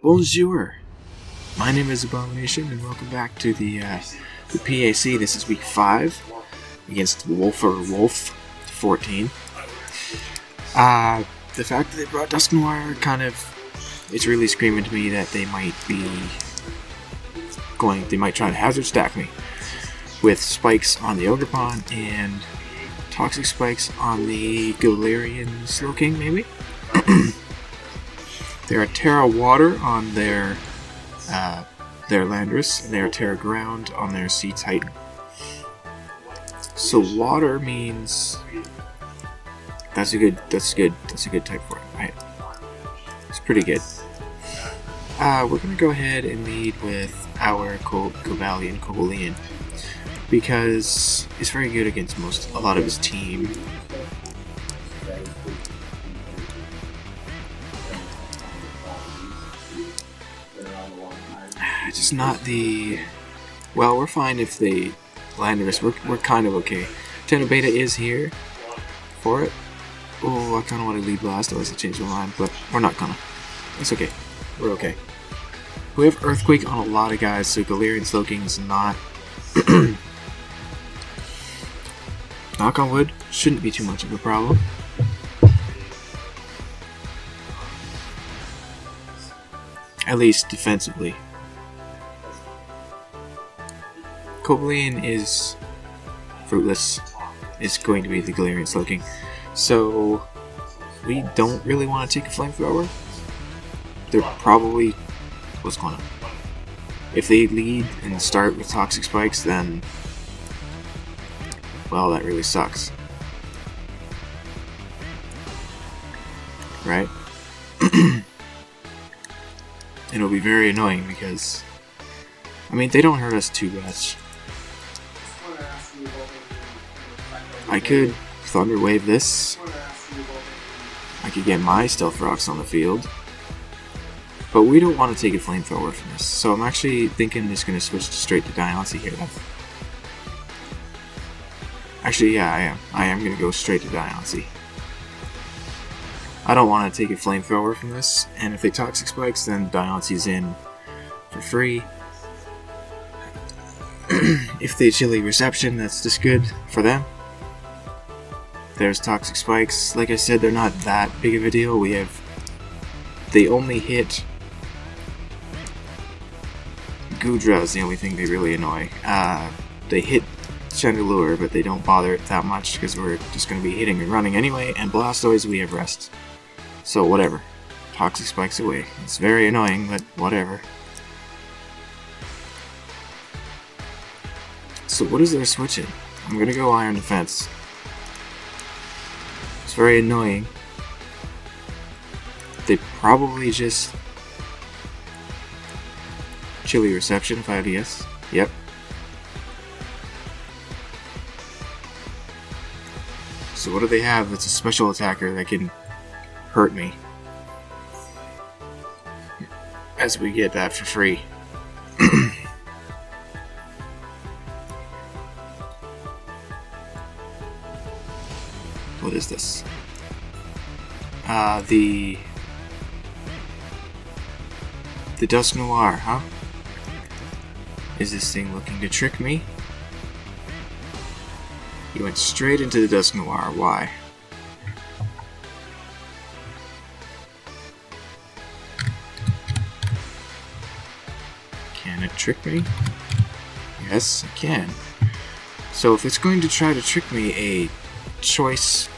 Bonjour! My name is Abomination, and welcome back to the PAC. This is week 5 against WolferWolf 14. The fact that they brought Dusk Noir it's really screaming to me that they might try to hazard stack me with spikes on the Ogrepon and toxic spikes on the Galarian Slowking, maybe? They're a Terra Water on their Landorus, and they're Terra Ground on their Sea Titan. So water means that's a good type for it, right? It's pretty good. We're gonna go ahead and lead with our Cobalion, because it's very good against a lot of his team. Just not the... Well, we're fine if they Landorus. We're kind of okay. Tenobeta is here for it. Oh, I kind of want to lead Blast, otherwise I change my mind, but we're not gonna. It's okay. We're okay. We have Earthquake on a lot of guys, so Galarian Slowking is not... Knock on wood, shouldn't be too much of a problem. At least defensively. Cobalion is fruitless. It's going to be the Galarian Slowking. So we don't really want to take a flamethrower. They're probably... What's going on? If they lead and start with toxic spikes, then... Well, that really sucks. Right? It'll be very annoying because... I mean, they don't hurt us too much. I could Thunder Wave this. I could get my Stealth Rocks on the field. But we don't want to take a Flamethrower from this. So I'm actually thinking just going to switch straight to Diancie here. Actually, yeah, I am. I am going to go straight to Diancie. I don't want to take a Flamethrower from this. And if they Toxic Spikes, then Diancie's in for free. If they Chilly Reception, that's just good for them. There's Toxic Spikes. Like I said, they're not that big of a deal. They only hit... Goodra is the only thing they really annoy. They hit Chandelure, but they don't bother it that much because we're just going to be hitting and running anyway. And Blastoise, we have Rest. So whatever. Toxic Spikes away. It's very annoying, but whatever. So what is their switching? I'm gonna go Iron Defense. It's very annoying. They probably just... Chilly Reception if I had to guess. Yep. So what do they have that's a special attacker that can hurt me? As we get that for free. What is this? The Dusk Noir, huh? Is this thing looking to trick me? You went straight into the Dusk Noir. Why? Can it trick me? Yes, it can. So if it's going to try to trick me, a choice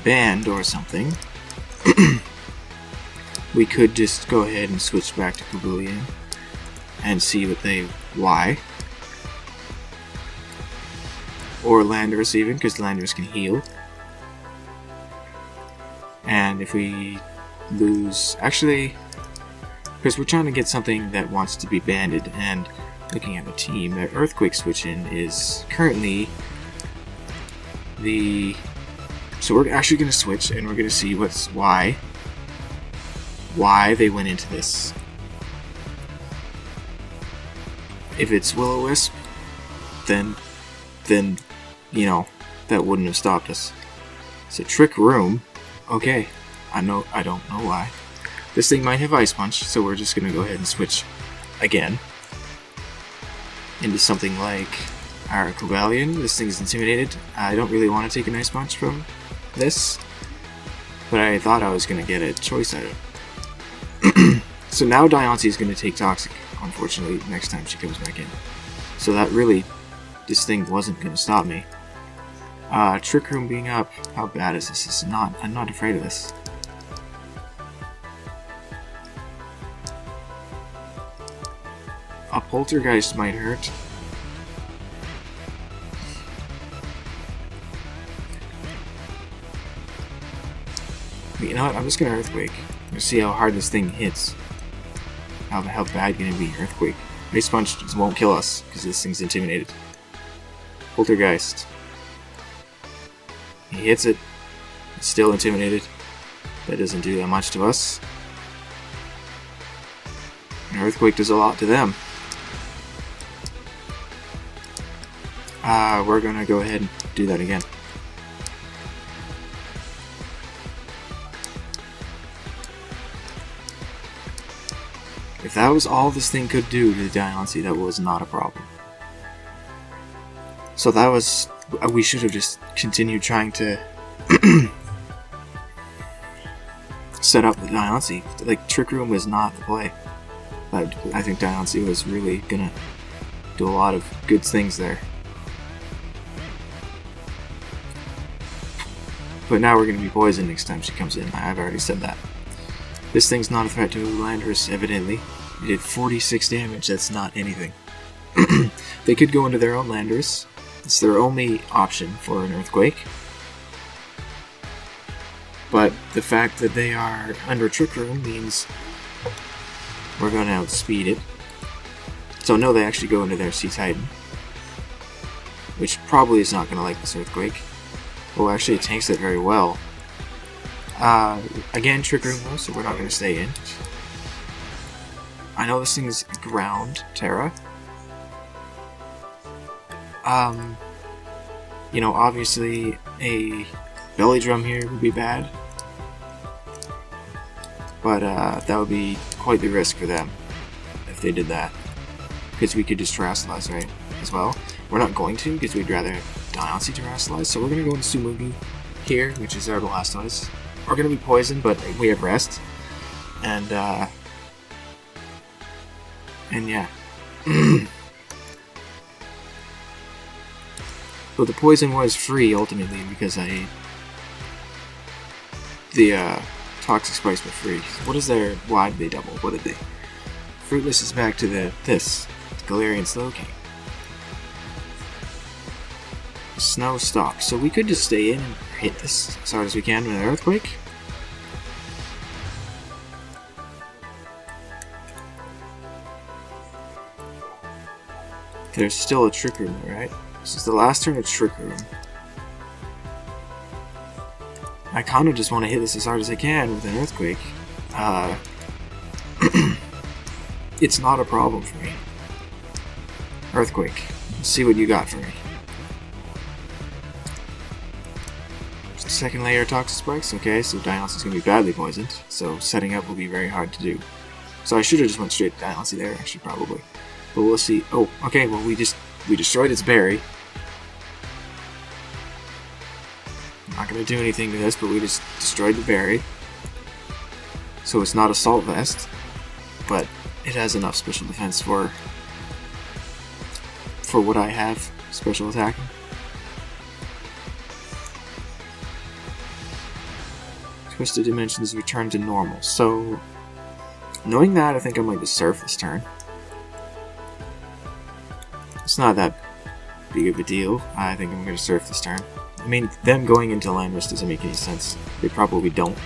band or something, we could just go ahead and switch back to Cobalion and see why. Or Landorus even, because Landorus can heal. And if we lose... Actually, because we're trying to get something that wants to be banded, and looking at the team, their Earthquake switch-in is currently the... So we're actually going to switch, and we're going to see why they went into this. If it's Will-O-Wisp, then you know, that wouldn't have stopped us. So Trick Room, okay, I don't know why. This thing might have Ice Punch, so we're just going to go ahead and switch again into something like our Cobalion. This thing's intimidated. I don't really want to take an Ice Punch from this, but I thought I was going to get a choice item. So now Diancie is going to take Toxic, unfortunately, next time she comes back in. So that really, this thing wasn't going to stop me. Trick Room being up, how bad is this? I'm not afraid of this. A Poltergeist might hurt. But you know what? I'm just gonna Earthquake. Let's see how hard this thing hits. How bad can it be? Earthquake. Ice Punch just won't kill us because this thing's intimidated. Poltergeist. He hits it. It's still intimidated. That doesn't do that much to us. An Earthquake does a lot to them. We're gonna go ahead and do that again. If that was all this thing could do to the Diancie, that was not a problem. So that was... we should have just continued trying to set up the Diancie. Like, Trick Room was not the play. But I think Diancie was really gonna do a lot of good things there. But now we're gonna be poisoned next time she comes in. I've already said that. This thing's not a threat to Landorus, evidently. It did 46 damage, that's not anything. They could go into their own Landorus. It's their only option for an Earthquake. But the fact that they are under Trick Room means we're going to outspeed it. So no, they actually go into their Sea Titan, which probably is not going to like this Earthquake. Oh, actually it tanks it very well. Again, Trick Room though, so we're not going to stay in. I know this thing is Ground Terra. You know, obviously a Belly Drum here would be bad. But that would be quite the risk for them if they did that. Because we could just Terrasilize, right, as well. We're not going to, because we'd rather Diancie Terrasilize. So we're going to go into Sumugi here, which is our Blastoise. We're going to be poisoned, but we have Rest. And yeah. But the poison was free, ultimately, because I ate the Toxic Spice were free. What is their... why did they double? What did they... Fruitless is back to this. Galarian Slowking. Snow stops. So we could just stay in and hit this as hard as we can with an Earthquake. There's still a Trick Room, right? This is the last turn of Trick Room. I kind of just want to hit this as hard as I can with an Earthquake. It's not a problem for me. Earthquake. Let's see what you got for me. Second layer Toxic Spikes. Okay, so Diancie's going to be badly poisoned. So setting up will be very hard to do. So I should have just went straight to Diancie there, actually, probably. But we'll see. Oh, okay, well we destroyed its berry. Not gonna do anything to this, but we just destroyed the berry. So it's not Assault Vest, but it has enough special defense for what I have special attacking. Twisted Dimensions return to normal. So knowing that, I think I'm going to surf this turn. It's not that big of a deal. I think I'm going to surf this turn. I mean, them going into Landorus doesn't make any sense. They probably don't.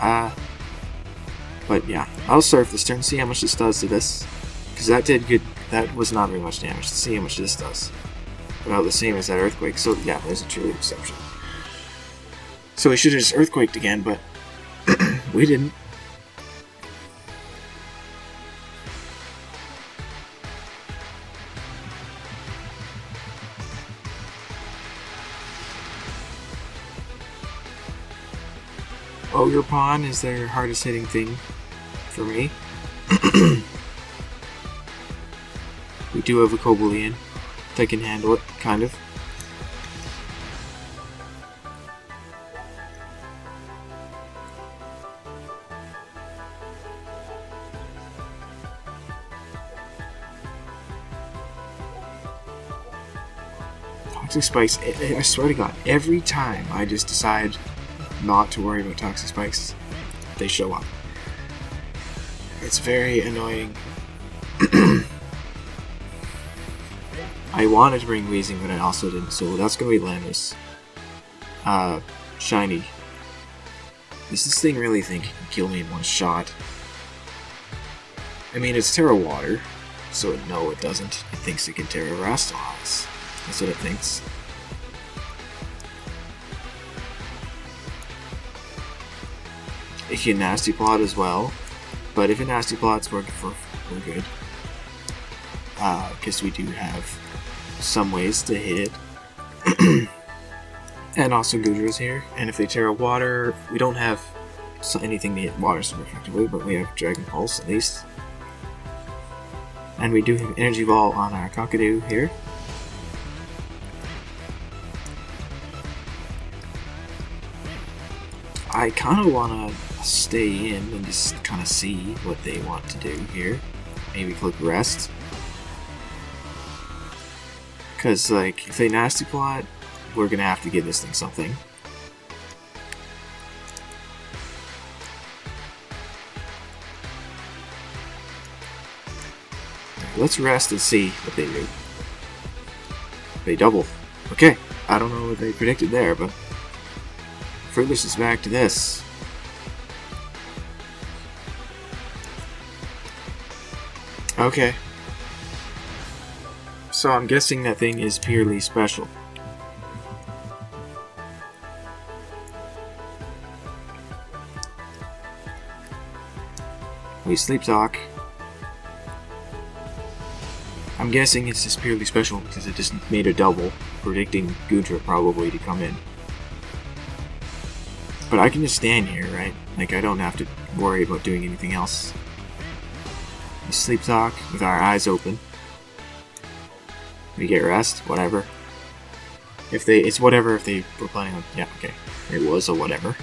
But yeah, I'll surf this turn, see how much this does to this. Because that did good. That was not very much damage. Let's see how much this does. About the same as that Earthquake. So yeah, there's a true exception. So we should have just Earthquaked again, but we didn't. Ogre Pawn is their hardest hitting thing for me. We do have a Cobalion that can handle it, kind of. Toxic Spikes, I swear to God, every time I just decide not to worry about Toxic Spikes, they show up. It's very annoying. I wanted to bring Weezing, but I also didn't, so that's gonna be Landorus. Shiny. Does this thing really think it can kill me in one shot? I mean, it's Terra Water, so no, it doesn't. It thinks it can Terrorize. That's what it thinks. It can Nasty Plot as well, but if a Nasty Plot's working we're good. Because we do have some ways to hit it. And also Gudra's here, and if they Terra Water, we don't have anything to hit water super effectively, but we have Dragon Pulse at least. And we do have Energy Ball on our Cockadoo here. I kind of want to stay in and just kind of see what they want to do here. Maybe click Rest. Because, like, if they Nasty Plot, we're going to have to give this thing something. Let's rest and see what they do. They double. Okay, I don't know what they predicted there, but Fruitless is back to this. Okay. So I'm guessing that thing is purely special. We Sleep Talk. I'm guessing it's just purely special because it just made a double, predicting Gudra probably to come in. But I can just stand here, right? Like, I don't have to worry about doing anything else. We Sleep Talk with our eyes open. We get Rest, whatever. It's whatever if they were planning on, yeah, okay. It was a whatever.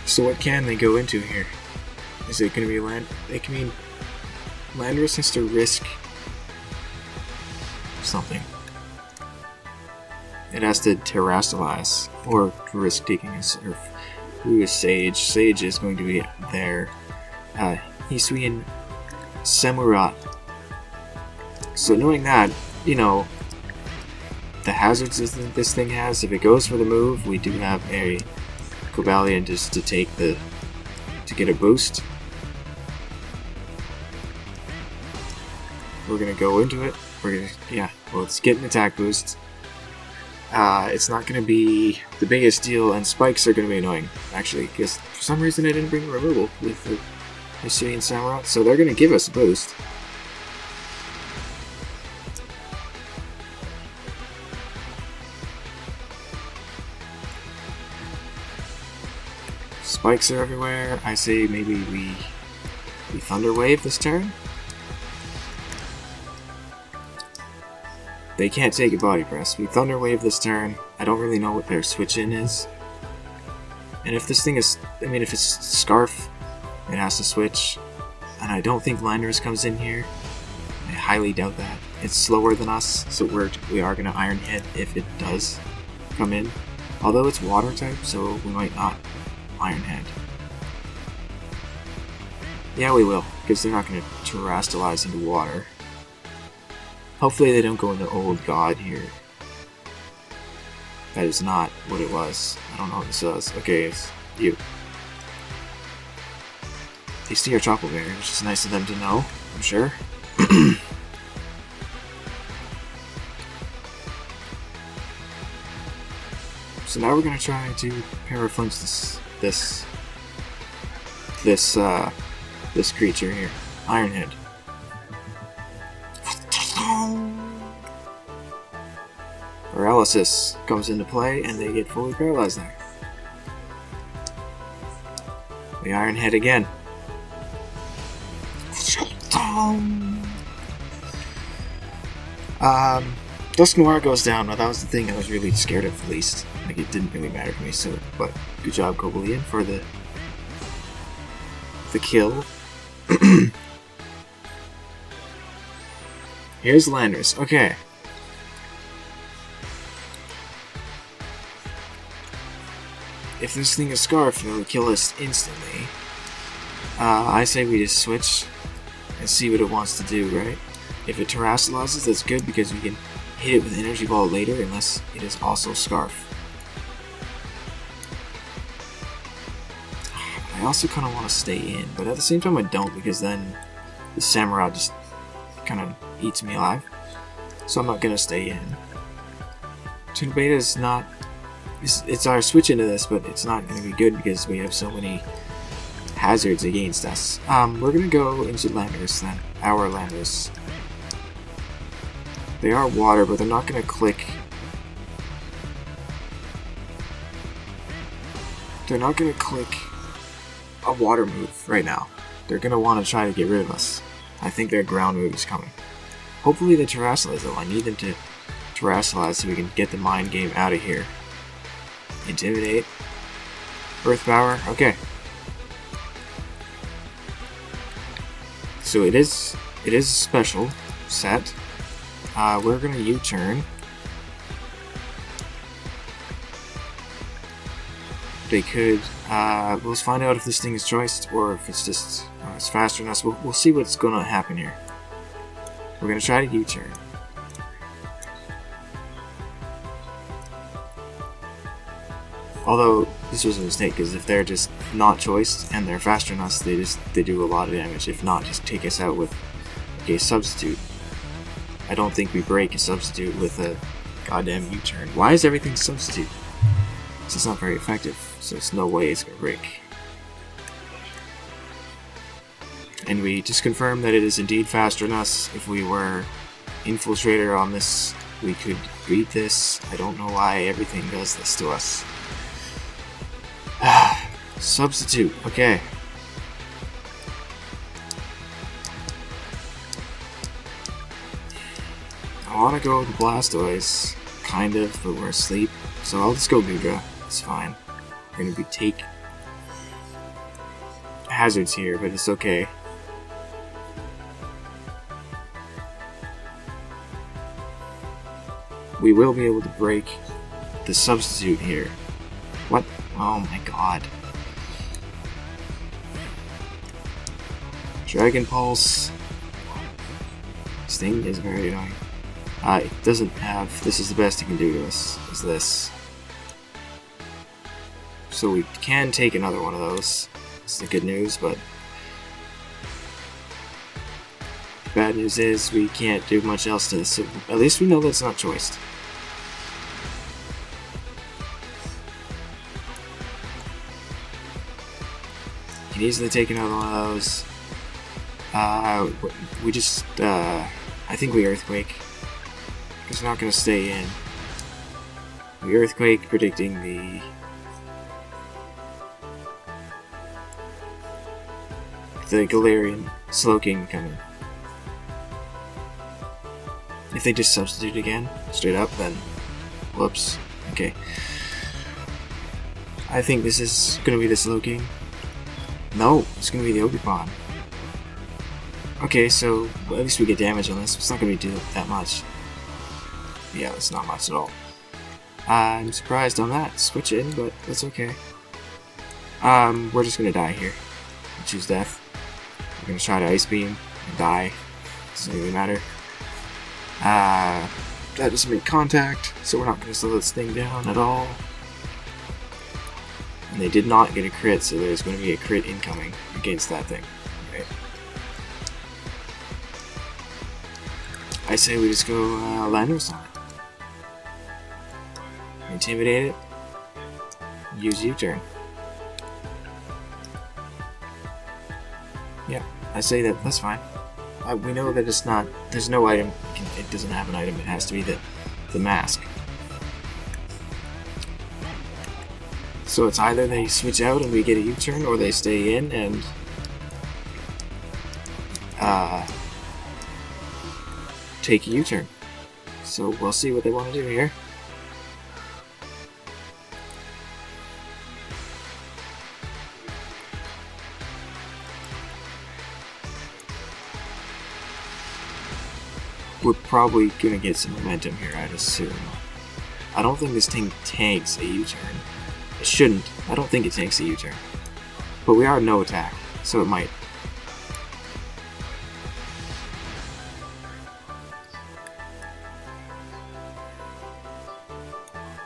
So what can they go into here? Is it going to be Landorus has to risk something. It has to Terrastalize, or risk taking a Surf. Who is Sage? Sage is going to be there. Hisui and Samurat. So knowing that, you know, the hazards this thing has, if it goes for the move, we do have a Cobalion just to get a boost. We're gonna go into it. Let's get an attack boost. It's not gonna be the biggest deal, and spikes are gonna be annoying, actually, because for some reason I didn't bring a removal with the Hisui and Samurai, so they're gonna give us a boost. Spikes are everywhere. I say maybe we Thunder Wave this turn. They can't take a Body Press. We Thunder Wave this turn. I don't really know what their switch in is. And if this thing is, if it's Scarf, it has to switch. And I don't think Landorus comes in here. I highly doubt that. It's slower than us, so we are gonna Iron Head if it does come in. Although it's Water type, so we might not Iron Head. Yeah, we will, because they're not gonna Terrastalize into water. Hopefully they don't go into Old God here. That is not what it was. I don't know what this was. Okay, it's you. They see our Chocolate Berry, which is nice of them to know, I'm sure. So now we're gonna try to Paraflinch this this creature here, Ironhead. Paralysis comes into play, and they get fully paralyzed there. The Ironhead again. Dusk Noir goes down, but that was the thing I was really scared of the least. Like, it didn't really matter to me, so, but good job, Cobalion, for the kill. Here's Landorus. Okay. If this thing is Scarf, it'll kill us instantly. I say we just switch and see what it wants to do, right? If it terrestrializes, that's good because we can hit it with Energy Ball later unless it is also Scarf. I also kind of want to stay in, but at the same time I don't because then the Samurai just kind of eats me alive. So I'm not going to stay in. Tuna Beta is not... It's our switch into this, but it's not going to be good because we have so many hazards against us. We're going to go into Landorus then. Our Landorus. They are water, but they're not going to click. They're not going to click a water move right now. They're going to want to try to get rid of us. I think their ground move is coming. Hopefully they terrestrialize though. I need them to terrestrialize so we can get the mind game out of here. Intimidate. Earth Power. Okay. So it is a special set. We're gonna U-turn. They could. Let's find out if this thing is choiced or if it's just it's faster than us. We'll see what's gonna happen here. We're gonna try to U-turn. Although this was a mistake, because if they're just not choiced and they're faster than us, they do a lot of damage. If not, just take us out with a substitute. I don't think we break a substitute with a goddamn U-turn. Why is everything substitute? It's not very effective, so there's no way it's gonna break. And we just confirmed that it is indeed faster than us. If we were Infiltrator on this, we could beat this. I don't know why everything does this to us. Substitute, okay. I want to go with Blastoise, kind of, but we're asleep. So I'll just go Goodra, it's fine. We're going to take hazards here, but it's okay. We will be able to break the substitute here. What? Oh my god. Dragon Pulse. This thing is very annoying. It doesn't have... This is the best it can do to us, is this. So we can take another one of those. That's the good news, but... the bad news is we can't do much else to this. So at least we know that's not choiced. Can easily take another one of those. We just, I think we Earthquake. Because we're not going to stay in. We Earthquake, predicting the... Galarian Slowking coming. If they just substitute again, straight up, then... Whoops. Okay. I think this is going to be the Slowking. No, it's going to be the Ogerpon. Okay, so at least we get damage on this. It's not going to do that much. Yeah, it's not much at all. I'm surprised on that. Switch in, but that's okay. We're just going to die here. Choose death. We're going to try to Ice Beam and die. Doesn't really matter. That doesn't make contact, so we're not going to slow this thing down at all. And they did not get a crit, so there's going to be a crit incoming against that thing. Okay. I say we just go Landorus on it. Intimidate it. Use U-turn. Yep. I say that that's fine. We know that it's not. There's no item. It doesn't have an item. It has to be the mask. So it's either they switch out and we get a U-turn, or they stay in and take a U-turn. So we'll see what they want to do here. We're probably gonna get some momentum here, I'd assume. I don't think this thing tanks a U-turn. It shouldn't. I don't think it tanks a U-turn. But we are no attack, so it might.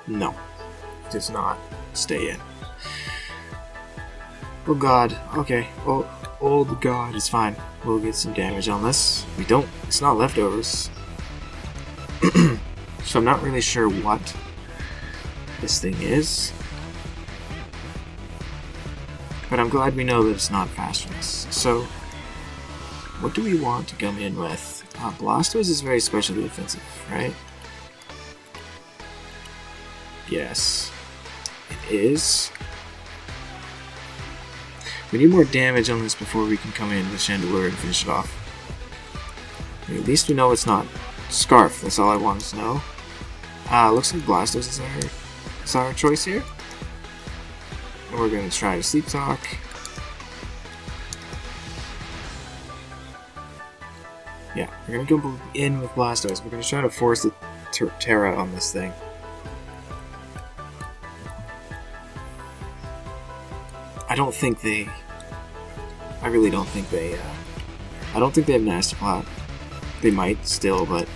No. It does not stay in. Oh god. Okay. Oh god, it's fine. We'll get some damage on this. We don't. It's not leftovers. So I'm not really sure what this thing is. But I'm glad we know that it's not fastness. So, what do we want to come in with? Blastoise is very specially offensive, right? Yes. It is. We need more damage on this before we can come in with Chandelure and finish it off. At least we know it's not Scarf, that's all I wanted to know. Looks like Blastoise is our choice here. And we're going to try to Sleep Talk. Yeah, we're going to go in with Blastoise. We're going to try to force the Terra on this thing. I really don't think they, I don't think they have Nasty Plot. They might still, but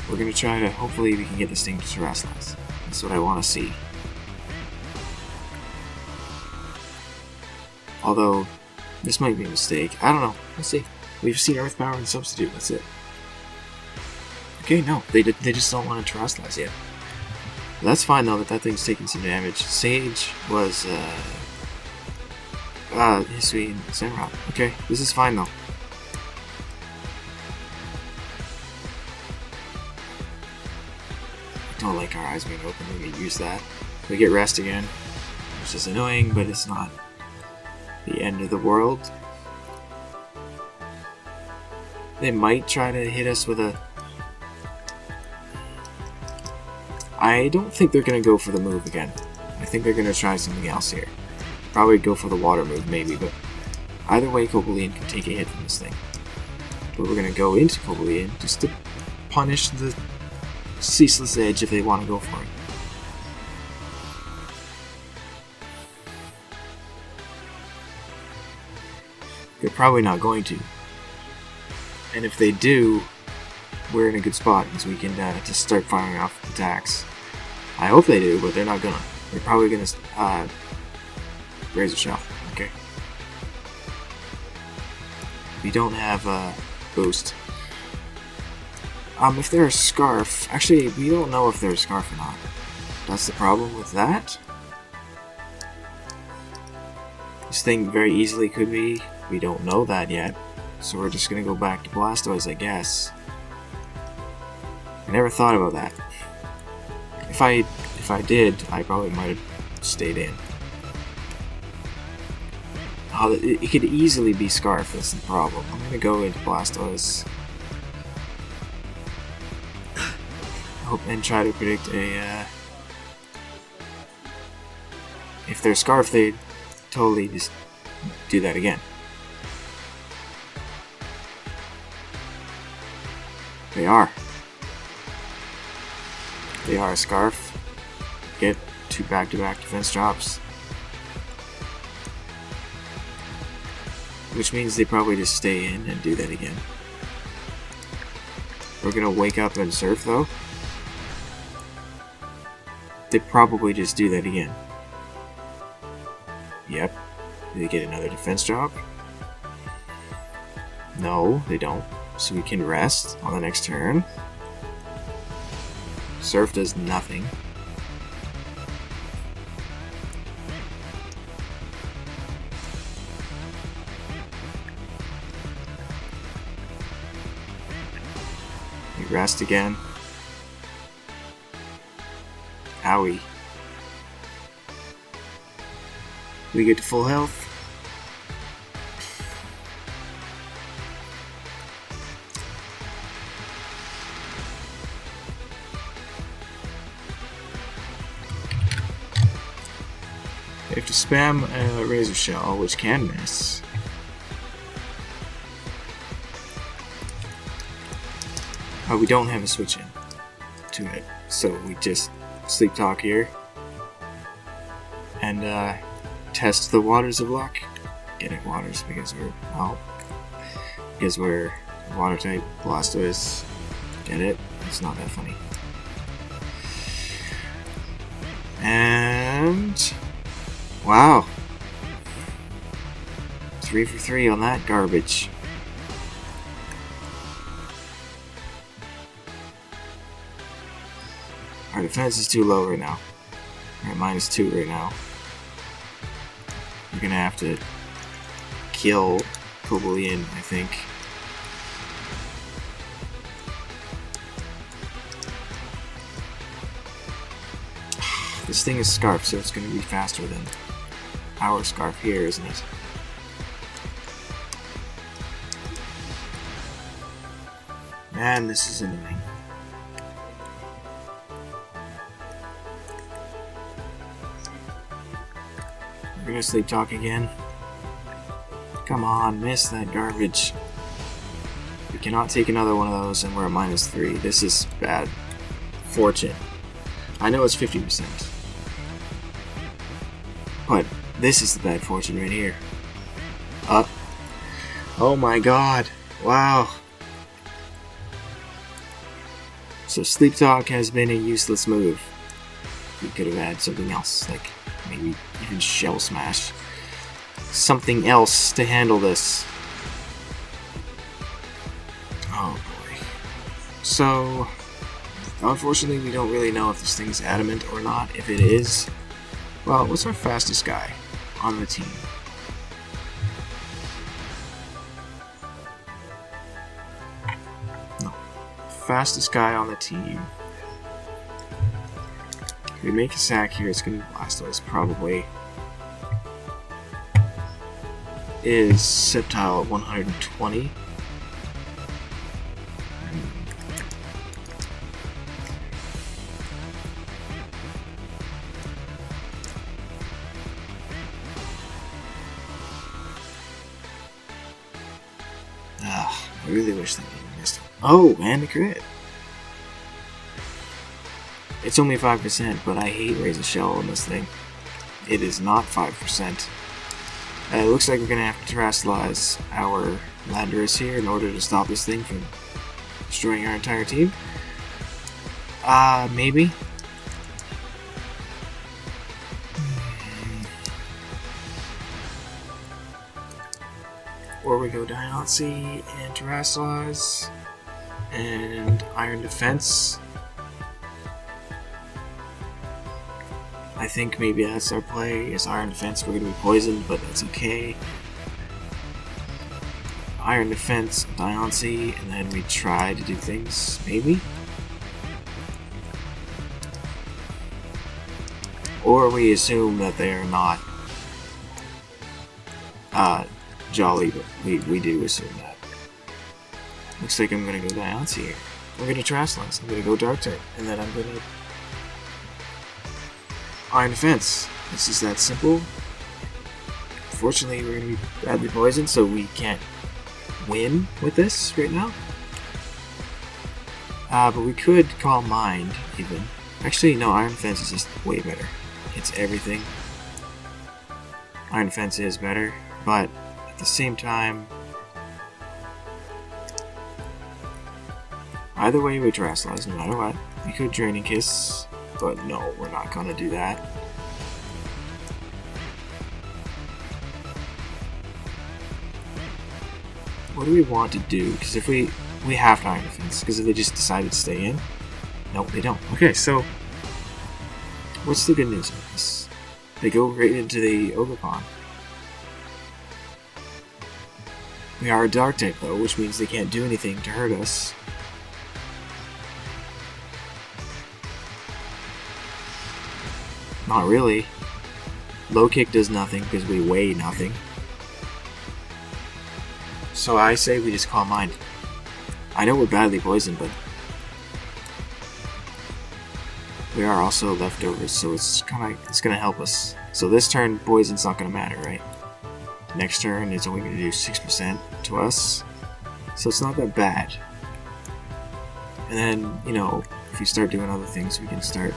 we're gonna try to, hopefully we can get this thing to Terrasilize. That's what I want to see. Although, this might be a mistake. I don't know. Let's see. We've seen Earth Power and Substitute, that's it. Okay, no, they just don't want to Terrasilize yet. That's fine though, that thing's taking some damage. Sage was, Hisui and Samurott. Okay, this is fine though. I don't like our eyes being open, we can use that. We get rest again, which is annoying, but it's not the end of the world. They might try to hit us with a... I don't think they're going to go for the move again. I think they're going to try something else here. Probably go for the water move, maybe, but either way, Cobalion can take a hit from this thing. But we're going to go into Cobalion just to punish the Ceaseless Edge if they want to go for it. They're probably not going to. And if they do, we're in a good spot because we can just start firing off attacks. I hope they do, but they're not gonna. They're probably gonna Razor Shell. Okay. We don't have a boost. If they're a Scarf, actually, we don't know if they're a Scarf or not. That's the problem with that. This thing very easily could be. We don't know that yet, so we're just gonna go back to Blastoise, I guess. I never thought about that. If I did, I probably might have stayed in. It could easily be Scarf, that's the problem. I'm gonna go into Blastoise. Hope and try to predict a, if they're Scarf, they totally just do that again. They are. They are a Scarf. Get 2 back-to-back defense drops. Which means they probably just stay in and do that again. We're gonna wake up and surf though. They probably just do that again. Yep. Do they get another defense drop? No, they don't. So we can rest on the next turn. Surf does nothing. We rest again. Owie. We get to full health. We have to spam a Razor Shell, which can miss. We don't have a switch in to it, so we just Sleep Talk here and test the waters of luck. Get it, waters, because we're water type. Blastoise. Get it? It's not that funny. And wow, 3 for 3 on that garbage. Our defense is too low right now. We're at -2 right now. We're gonna have to kill Cobalion, I think. This thing is Scarf, so it's gonna be faster than our Scarf here, isn't it? Man, this is annoying. We're gonna Sleep Talk again. Come on, miss that garbage. We cannot take another one of those, and we're at -3. This is bad fortune. I know it's 50%. But this is the bad fortune right here. Oh my god. Wow. So Sleep Talk has been a useless move. We could have had something else, like maybe even Shell Smash. Something else to handle this. Oh boy. So, unfortunately we don't really know if this thing's adamant or not. If it is, well, what's our fastest guy on the team? No. Fastest guy on the team. If we make a sack here, it's going to be Blastoise, probably. Is Sceptile at 120. I really wish that we missed it. Oh, and a crit! It's only 5%, but I hate Razor Shell on this thing. It is not 5%. It looks like we're going to have to terrestrialize our Landorus here in order to stop this thing from destroying our entire team. Maybe. Or we go Diancie and terrestrialize and Iron Defense. I think maybe that's our play, is Iron Defense. We're going to be poisoned, but that's okay. Iron Defense, Diancie, and then we try to do things, maybe? Or we assume that they are not jolly, but we do assume that. Looks like I'm going to go Diancie here. We're going to Terrestrialize. I'm going to go Dark type, and then I'm going to Iron Defense. This is that simple. Fortunately, we're going to be badly poisoned, so we can't win with this right now. But we could call Mind, even. Actually, no, Iron Defense is just way better. It's everything. Iron Defense is better, but at the same time, either way we Terrestrialize, no matter what. We could Draining Kiss, but no, we're not gonna do that. What do we want to do? Because if we have to Iron Defense, because if they just decided to stay in, nope, they don't. Okay, so what's the good news of this? They go right into the Ogre Pond. We are a Dark type though, which means they can't do anything to hurt us. Not really. Low kick does nothing because we weigh nothing. So I say we just Calm Mind. I know we're badly poisoned, but we are also leftovers, so it's gonna help us. So this turn, poison's not gonna matter, right? Next turn, it's only gonna do 6% to us, so it's not that bad. And then, you know, if we start doing other things, we can start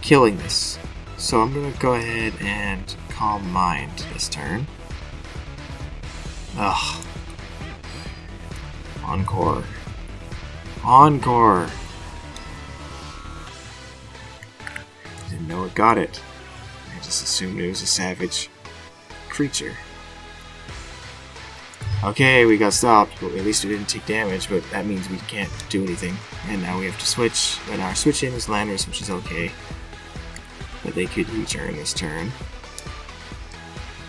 killing this. So I'm gonna go ahead and Calm Mind this turn. Ugh. Encore. Encore! Didn't know it got it. I just assumed it was a savage creature. Okay, we got stopped, but at least we didn't take damage, but that means we can't do anything. And now we have to switch, and our switch in is Landers, which is okay. But they could U-turn this turn.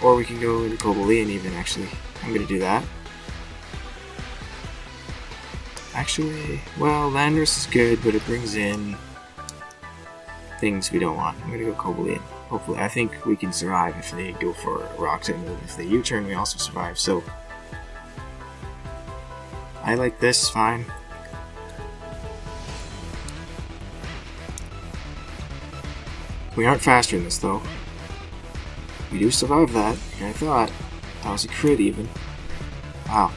Or we can go into Cobalion even, actually. I'm gonna do that. Actually, well, Landers is good, but it brings in things we don't want. I'm gonna go Cobalion. Hopefully, I think we can survive if they go for a rock type move. If they U-turn, we also survive, so I like this fine. We aren't faster in this though. We do survive that, like I thought. That was a crit even. Wow.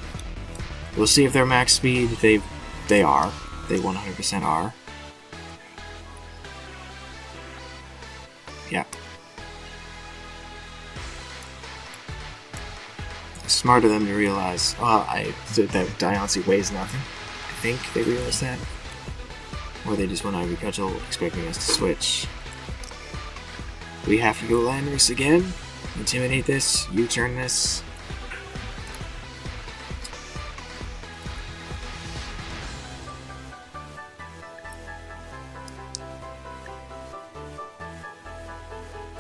We'll see if they're max speed. They are. They 100% are. Yeah. Smart of them to realize, that Diancie weighs nothing. I think they realized that. Or they just went Ivy Cudgel expecting us to switch. We have to go Landorus again. Intimidate this. U-turn this.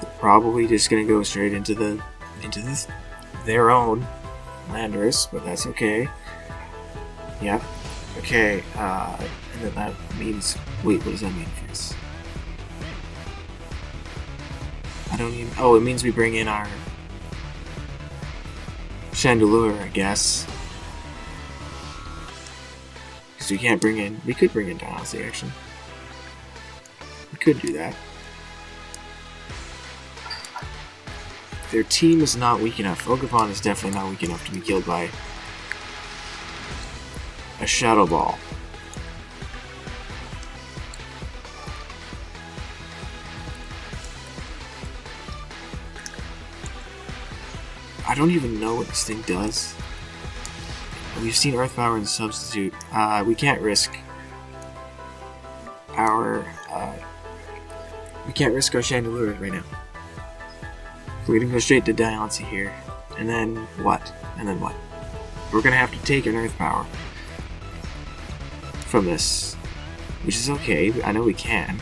They're probably just gonna go straight into their own Landorus, but that's okay. Yep. Okay. And then that means. Wait, what does that mean for us? I don't even. Oh, it means we bring in our Chandelure, I guess. Because we can't bring in. We could bring in Diancie, actually. We could do that. Their team is not weak enough. Ogerpon is definitely not weak enough to be killed by a Shadow Ball. I don't even know what this thing does. We've seen Earth Power and Substitute. We can't risk our Chandelure right now. We're gonna go straight to Diancie here, and then what? And then what? We're gonna have to take an Earth Power from this, which is okay. I know we can.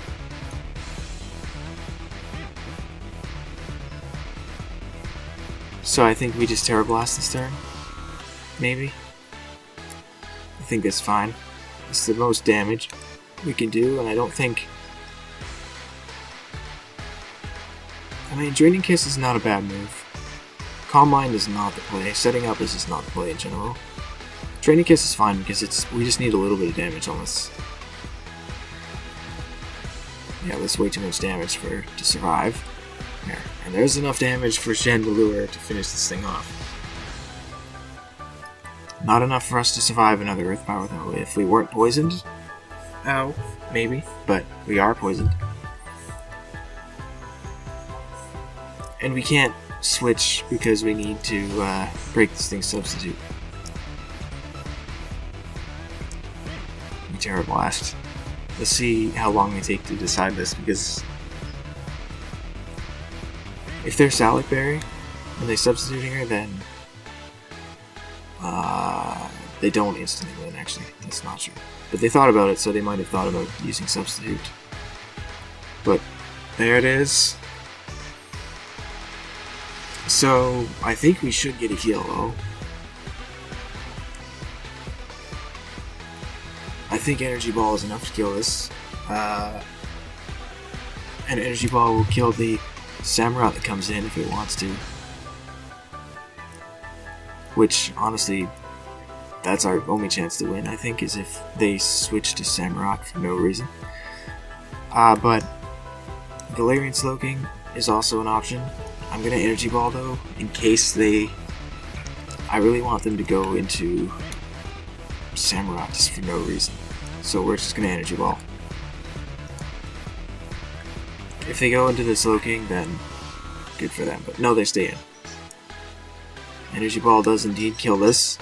So I think we just Terra Blast this turn, maybe. I think that's fine. It's the most damage we can do, and I don't think. I mean, Draining Kiss is not a bad move. Calm Mind is not the play. Setting up is just not the play in general. Draining Kiss is fine because we just need a little bit of damage on this. Yeah, that's way too much damage to survive. There. And there's enough damage for Chandelure to finish this thing off. Not enough for us to survive another Earth Power though. If we weren't poisoned, maybe, but we are poisoned. And we can't switch because we need to break this thing's substitute. We Terra Blast. Let's see how long they take to decide this, because if they're Salad Berry and they substituting her, then they don't instantly win, actually. That's not true. But they thought about it, so they might have thought about using substitute. But there it is. So I think we should get a heal though. I think Energy Ball is enough to kill this. An energy ball will kill the Samurott that comes in if it wants to. Which, honestly, that's our only chance to win, I think, is if they switch to Samurott for no reason. But Galarian Slowking is also an option. I'm gonna energy ball though, in case they... I really want them to go into Samurott just for no reason. So we're just gonna energy ball. If they go into the Slowking, then good for them. But no, they stay in. Energy ball does indeed kill this.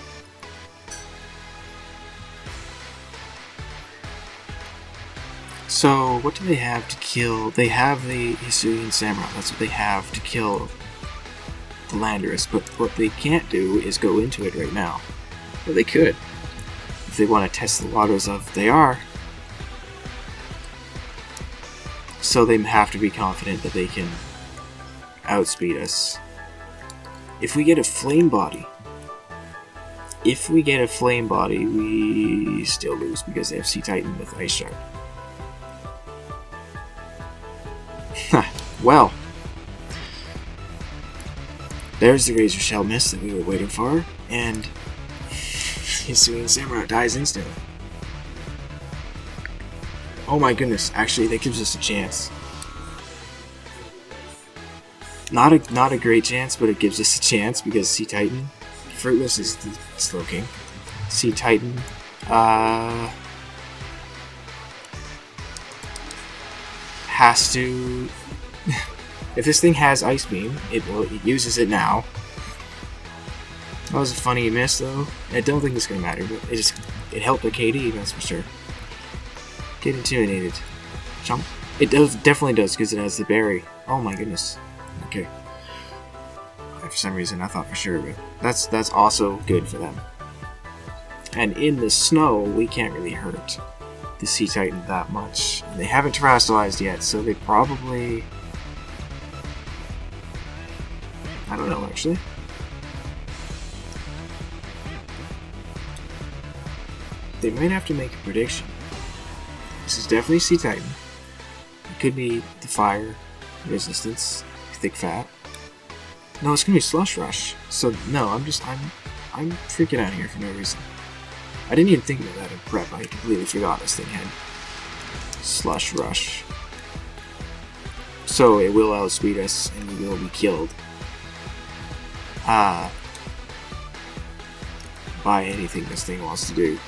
So, what do they have to kill? They have the Hisuian Samurott. That's what they have to kill the Landorus. But what they can't do is go into it right now. But they could. If they want to test the waters of they are. So they have to be confident that they can outspeed us. If we get a Flame Body, we still lose because they have Sea Titan with Ice Shard. Well, there's the Razor Shell miss that we were waiting for, and Hisuian Samurott dies instantly. Oh my goodness, actually that gives us a chance. Not a great chance, but it gives us a chance because Sea Titan, Fruitless is the Slowking. Sea Titan, has to... If this thing has Ice Beam, it uses it now. That was a funny miss though. I don't think it's gonna matter, but it helped the KD, that's for sure. Get intimidated. Jump. It definitely does because it has the berry. Oh my goodness. Okay. For some reason I thought for sure, but that's also good for them. And in the snow, we can't really hurt the Sea Titan that much. And they haven't terrestrialized yet, so they probably... I don't know, actually. They might have to make a prediction. This is definitely Sea Titan. It could be the Fire Resistance, Thick Fat. No, it's gonna be Slush Rush. So no, I'm freaking out here for no reason. I didn't even think about that in prep. I completely forgot this thing had Slush Rush. So it will outspeed us and we will be killed. By anything this thing wants to do.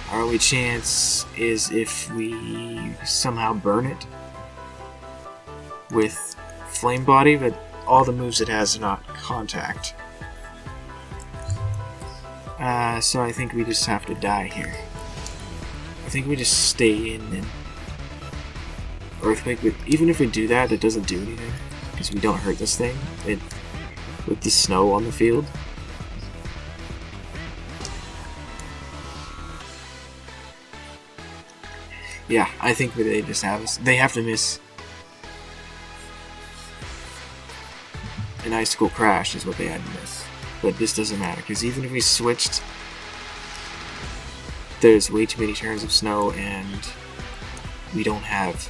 Our only chance is if we somehow burn it with Flame Body, but all the moves it has are not contact. So I think we just have to die here. I think we just stay in and Earthquake, but even if we do that, it doesn't do anything. Because we don't hurt this thing with the snow on the field. Yeah, I think they just have us. They have to miss an Icicle Crash is what they had to miss. But this doesn't matter, because even if we switched, there's way too many turns of snow, and we don't have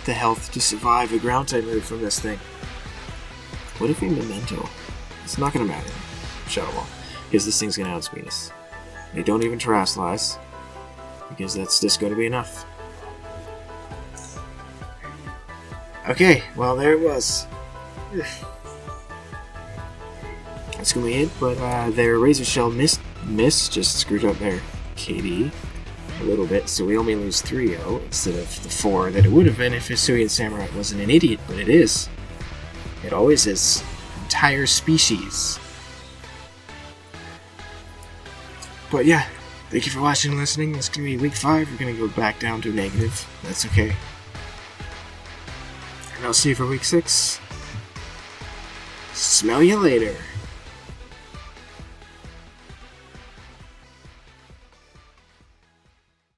the health to survive a ground type move from this thing. What if we Memento? It's not gonna matter. Shadow Ball, because this thing's gonna outspeed us. They don't even terrestrialize, because that's just going to be enough. Okay, well there it was. That's going to be it, but their Razor Shell miss just screwed up their KD a little bit, so we only lose 3-0 instead of the 4 that it would have been if Hisuian Samurott wasn't an idiot, but it is. It always is. Entire species. But yeah, thank you for watching and listening. It's going to be week 5. We're going to go back down to negative. That's okay. And I'll see you for week 6. Smell you later.